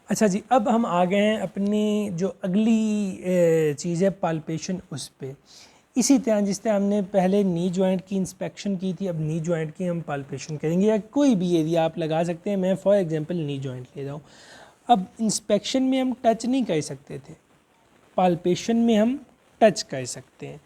अच्छा जी, अब हम आ गए हैं अपनी जो अगली चीज़ है पाल्पेशन उस पे। इसी तरह जिस तरह हमने पहले नी जॉइंट की इंस्पेक्शन की थी, अब नी जॉइंट की हम पाल्पेशन करेंगे, या कोई भी एरिया आप लगा सकते हैं। मैं फॉर एग्जांपल नी जॉइंट ले रहा हूँ। अब इंस्पेक्शन में हम टच नहीं कर सकते थे, पाल्पेशन में हम टच कर सकते हैं।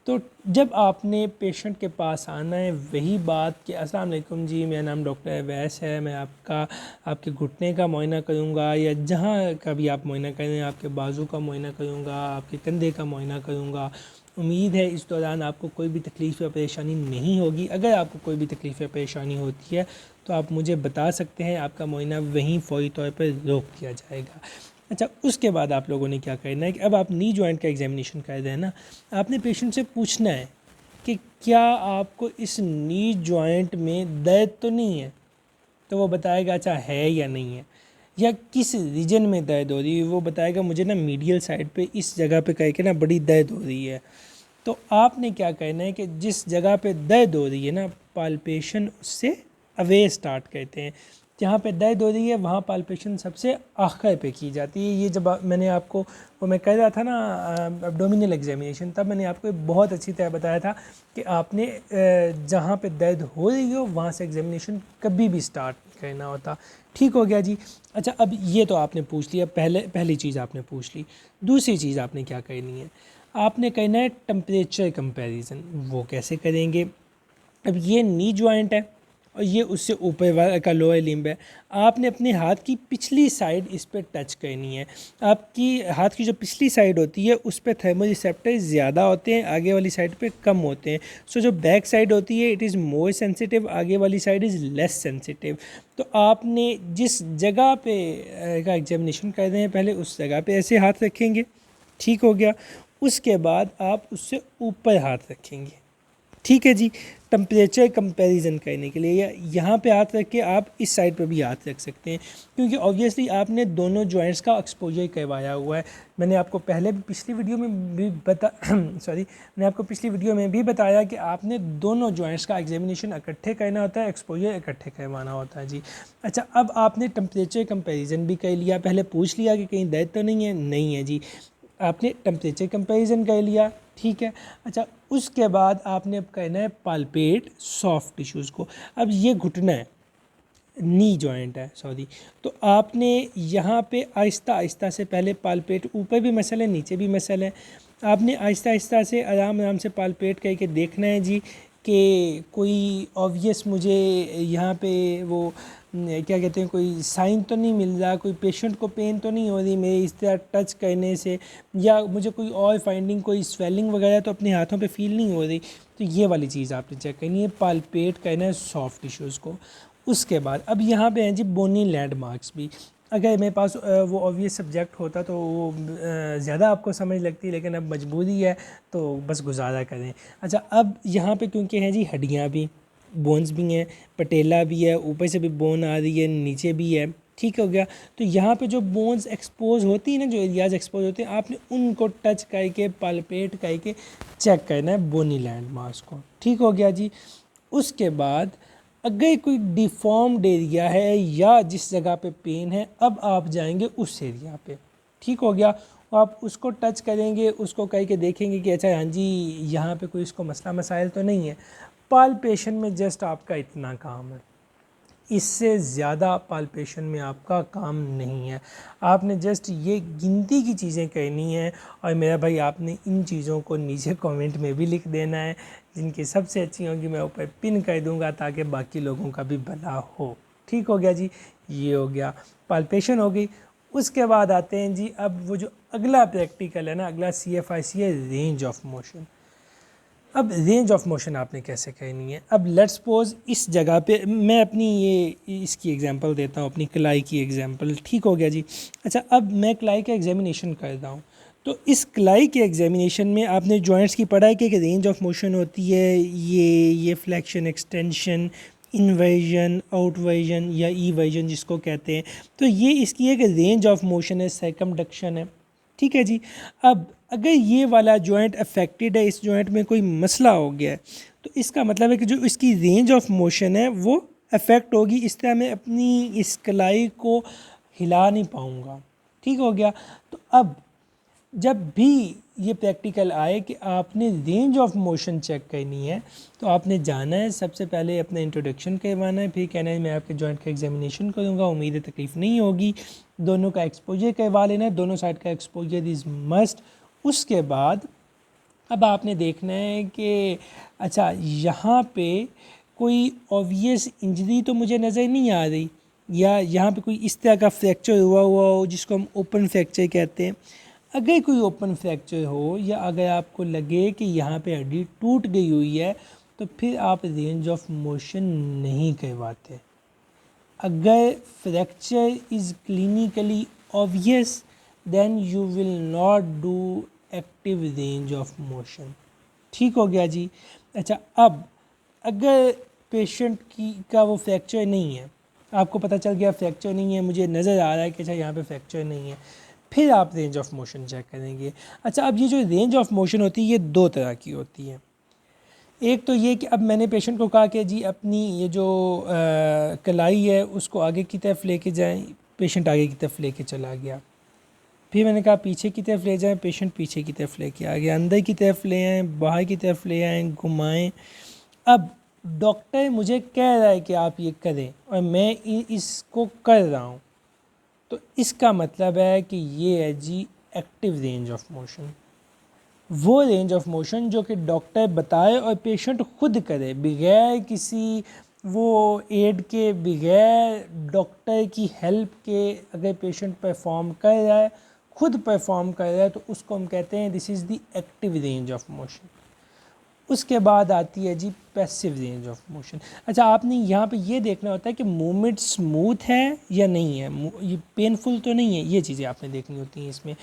तो जब आपने पेशेंट के पास आना है, वही बात कि अस्सलाम वालेकुम जी, मेरा नाम डॉक्टर अवैस है, मैं आपके घुटने का मुआयना करूँगा, या जहाँ का भी आप मुआयना करें, आपके बाजू का मुआयना करूँगा, आपके कंधे का मुआयना करूँगा। उम्मीद है इस दौरान आपको कोई भी तकलीफ़ या परेशानी नहीं होगी। अगर आपको कोई भी तकलीफ़ या परेशानी होती है तो आप मुझे बता सकते हैं, आपका मुआयना वहीं फ़ौरी तौर पर रोक दिया जाएगा। अच्छा, उसके बाद आप लोगों ने क्या करना है कि अब आप नी जॉइंट का एग्जामिनेशन कर रहे हैं ना, आपने पेशेंट से पूछना है कि क्या आपको इस नी जॉइंट में दर्द तो नहीं है। तो वो बताएगा अच्छा है या नहीं है, या किस रीजन में दर्द हो रही है, वो बताएगा मुझे ना मीडियल साइड पे इस जगह पे करके ना बड़ी दर्द हो रही है। तो आपने क्या करना है कि जिस जगह पे दर्द हो रही है ना, पाल्पेशन उससे अवे स्टार्ट करते हैं। जहाँ पे दर्द हो रही है वहाँ पाल्पेशन सबसे आखिर पे की जाती है। ये जब मैंने आपको वो मैं कह रहा था ना एब्डोमिनल एग्जामिनेशन, तब मैंने आपको बहुत अच्छी तरह बताया था कि आपने जहाँ पे दर्द हो रही हो वहाँ से एग्जामिनेशन कभी भी स्टार्ट नहीं करना होता। ठीक हो गया जी। अच्छा, अब ये तो आपने पूछ लिया, पहली चीज़ आपने पूछ ली। दूसरी चीज़ आपने क्या करनी है, आपने करना है टेम्परेचर कंपैरिजन। वो कैसे करेंगे, अब ये नी जॉइंट है और ये उससे ऊपर वाला का लोअर लिम्ब है। आपने अपने हाथ की पिछली साइड इस पर टच करनी है। आपकी हाथ की जो पिछली साइड होती है उस पर थर्मो रिसेप्टर ज़्यादा होते हैं, आगे वाली साइड पे कम होते हैं। सो जो बैक साइड होती है इट इज़ मोर सेंसिटिव, आगे वाली साइड इज़ लेस सेंसिटिव। तो आपने जिस जगह पे का एग्जामिनेशन कर रहे हैं पहले उस जगह पे ऐसे हाथ रखेंगे। ठीक हो गया। उसके बाद आप उससे ऊपर हाथ रखेंगे। ठीक है जी। टेम्परेचर कंपैरिजन करने के लिए या यहाँ पे हाथ रख के आप इस साइड पर भी हाथ रख सकते हैं, क्योंकि ऑब्वियसली आपने दोनों जॉइंट्स का एक्सपोजर करवाया हुआ है। मैंने आपको पहले भी पिछली वीडियो में भी मैंने आपको पिछली वीडियो में भी बताया कि आपने दोनों जॉइंट्स का एग्जामिनेशन इकट्ठे करना होता है, एक्सपोजर इकट्ठे करवाना होता है जी। अच्छा, अब आपने टेम्परेचर कंपेरिजन भी कर लिया, पहले पूछ लिया कि कहीं दर्द तो नहीं है जी। आपने टेम्परेचर कंपैरिजन कर लिया, ठीक है। अच्छा, उसके बाद आपने अब करना है पाल्पेट सॉफ्ट टिश्यूज़ को। अब ये घुटना है, नी जॉइंट है सॉरी, तो आपने यहाँ पे आहिस्ता आहिस्ता से पहले पाल्पेट, ऊपर भी मसल है नीचे भी मसल है, आपने आहिस्ता आहिस्ता से आराम आराम से पाल्पेट करके देखना है जी कि कोई ऑब्वियस मुझे यहाँ पे वो क्या कहते हैं, कोई साइन तो नहीं मिल रहा, कोई पेशेंट को पेन तो नहीं हो रही मेरे इस तरह टच करने से, या मुझे कोई और फाइंडिंग, कोई स्वेलिंग वगैरह तो अपने हाथों पे फील नहीं हो रही। तो ये वाली चीज़ आपने चेक करनी है, पाल्पेट करना है सॉफ्ट टिश्यूज़ को। उसके बाद अब यहाँ पे हैं जी बोनी लैंडमार्क्स भी। अगर मेरे पास वो ऑब्वियस सब्जेक्ट होता तो वो ज़्यादा आपको समझ लगती, लेकिन अब मजबूरी है तो बस गुजारा करें। अच्छा, अब यहाँ पे क्योंकि हैं जी हड्डियाँ भी, बोन्स भी हैं, पटेला भी है, ऊपर से भी बोन आ रही है, नीचे भी है। ठीक हो गया। तो यहाँ पे जो बोन्स एक्सपोज होती है ना, जो एरियाज एक्सपोज होते हैं, आपने उनको टच करके पाल्पेट करके चेक करना है बोनी लैंडमार्क्स को। ठीक हो गया जी। उसके बाद अगर कोई डिफॉर्म्ड एरिया है या जिस जगह पे पेन है, अब आप जाएंगे उस एरिया पे। ठीक हो गया। आप उसको टच करेंगे, उसको करके देखेंगे कि अच्छा हाँ जी यहाँ पे कोई इसको मसला मसाइल तो नहीं है। पाल्पेशन में जस्ट आपका इतना काम है, इससे ज़्यादा पाल्पेशन में आपका काम नहीं है। आपने जस्ट ये गिनती की चीज़ें करनी है, और मेरा भाई आपने इन चीज़ों को नीचे कमेंट में भी लिख देना है, जिनकी सबसे अच्छी होगी मैं ऊपर पिन कर दूंगा ताकि बाकी लोगों का भी भला हो। ठीक हो गया जी। ये हो गया, पाल्पेशन हो गई। उसके बाद आते हैं जी, अब वो जो अगला प्रैक्टिकल है ना, अगला CFIC है रेंज ऑफ मोशन। अब रेंज ऑफ मोशन आपने कैसे करनी है। अब लेट्स सपोज इस जगह पे मैं अपनी ये इसकी एग्जांपल देता हूँ, अपनी कलाई की एग्जांपल। ठीक हो गया जी। अच्छा, अब मैं कलाई का एग्जामिनेशन कर रहा हूँ, तो इस कलाई के एग्जामिनेशन में आपने जॉइंट्स की पढ़ाई की कि रेंज ऑफ मोशन होती है ये फ्लेक्शन, एक्सटेंशन, इन्वर्जन, आउटवर्जन या ईवर्जन जिसको कहते हैं। तो ये इसकी एक रेंज ऑफ मोशन है, सर्कमडक्शन है। ठीक है जी। अब अगर ये वाला जॉइंट अफेक्टेड है, इस जॉइंट में कोई मसला हो गया है, तो इसका मतलब है कि जो इसकी रेंज ऑफ मोशन है वो अफेक्ट होगी। इस तरह मैं अपनी इस कलाई को हिला नहीं पाऊँगा। ठीक हो गया। तो अब जब भी ये प्रैक्टिकल आए कि आपने रेंज ऑफ मोशन चेक करनी है, तो आपने जाना है सबसे पहले अपना इंट्रोडक्शन करवाना है, फिर कहना है मैं आपके जॉइंट का एग्जामिनेशन करूँगा, उम्मीद है तकलीफ़ नहीं होगी, दोनों का एक्सपोजर करवा लेना है, दोनों साइड का एक्सपोजर इज़ मस्ट। उसके बाद अब आपने देखना है कि अच्छा यहाँ पे कोई ऑब्वियस इंजरी तो मुझे नज़र नहीं आ रही, या यहाँ पे कोई इस तरह का फ्रैक्चर हुआ हो जिसको हम ओपन फ्रैक्चर कहते हैं। अगर कोई ओपन फ्रैक्चर हो या अगर आपको लगे कि यहाँ पे हड्डी टूट गई हुई है, तो फिर आप रेंज ऑफ मोशन नहीं करवाते। अगर fracture is clinically obvious then you will not do active range of motion. ठीक हो गया जी। अच्छा, अब अगर पेशेंट का वो फ्रैक्चर नहीं है, आपको पता चल गया फ्रैक्चर नहीं है, मुझे नज़र आ रहा है कि अच्छा यहाँ पे फ्रैक्चर नहीं है, फिर आप रेंज ऑफ मोशन चेक करेंगे। अच्छा, अब ये जो रेंज ऑफ मोशन होती है ये दो तरह की होती है। एक तो ये कि अब मैंने पेशेंट को कहा कि जी अपनी ये जो कलाई है उसको आगे की तरफ लेके जाएं, पेशेंट आगे की तरफ लेके चला गया। फिर मैंने कहा पीछे की तरफ ले जाएं, पेशेंट पीछे की तरफ लेके आ गया। अंदर की तरफ ले आएँ, बाहर की तरफ ले आएँ, घुमाएं। अब डॉक्टर मुझे कह रहा है कि आप ये करें और मैं इसको कर रहा हूँ, तो इसका मतलब है कि ये है जी एक्टिव रेंज ऑफ मोशन। वो रेंज ऑफ मोशन जो कि डॉक्टर बताए और पेशेंट खुद करे, बगैर किसी वो एड के, बगैर डॉक्टर की हेल्प के अगर पेशेंट परफॉर्म कर रहा है, खुद परफॉर्म कर रहा है, तो उसको हम कहते हैं this is the active range of motion. उसके बाद आती है जी पैसिव रेंज ऑफ मोशन। अच्छा, आपने यहाँ पे ये देखना होता है कि मूवमेंट स्मूथ है या नहीं है, ये पेनफुल तो नहीं है, ये चीज़ें आपने देखनी होती हैं इसमें।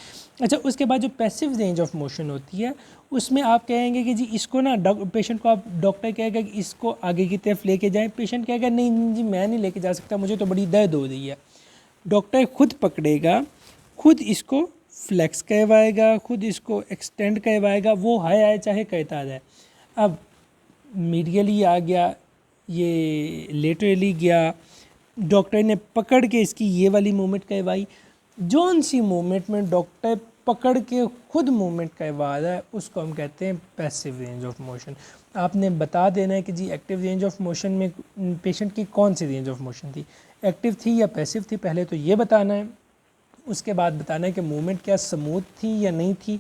अच्छा, उसके बाद जो पैसिव रेंज ऑफ मोशन होती है उसमें आप कहेंगे कि जी इसको ना पेशेंट को आप, डॉक्टर कहेगा कि इसको आगे की तरफ लेके जाएं, पेशेंट कहेगा नहीं जी मैं नहीं लेके जा सकता, मुझे तो बड़ी दर्द हो रही है। डॉक्टर खुद पकड़ेगा, खुद इसको फ्लेक्स करवाएगा, खुद इसको एक्सटेंड करवाएगा, वो हाय चाहे कहता रहे। अब मीडियली आ गया, ये लेटरली गया, डॉक्टर ने पकड़ के इसकी ये वाली मूवमेंट करवाई। जौन सी मूवमेंट में डॉक्टर पकड़ के खुद मूवमेंट करवा रहा है उसको हम कहते हैं पैसिव रेंज ऑफ मोशन। आपने बता देना है कि जी एक्टिव रेंज ऑफ मोशन में पेशेंट की कौन सी रेंज ऑफ मोशन थी, एक्टिव थी या पैसिव थी, पहले तो ये बताना है। उसके बाद बताना है कि मूवमेंट क्या स्मूथ थी या नहीं थी,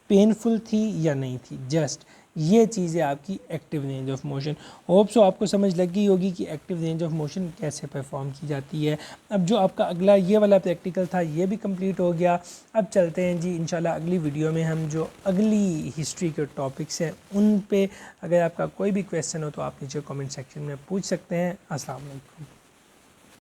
पेनफुल थी या नहीं थी। जस्ट ये चीज़ है आपकी active range of motion. Hope so आपको समझ लग गई होगी कि एक्टिव रेंज ऑफ मोशन कैसे परफॉर्म की जाती है। अब जो आपका अगला ये वाला प्रैक्टिकल था ये भी कंप्लीट हो गया। अब चलते हैं जी इंशाल्लाह अगली वीडियो में हम जो अगली हिस्ट्री के टॉपिक्स हैं उन पे, अगर आपका कोई भी क्वेश्चन हो तो आप नीचे कमेंट सेक्शन में पूछ सकते हैं। अस्सलाम वालेकुम।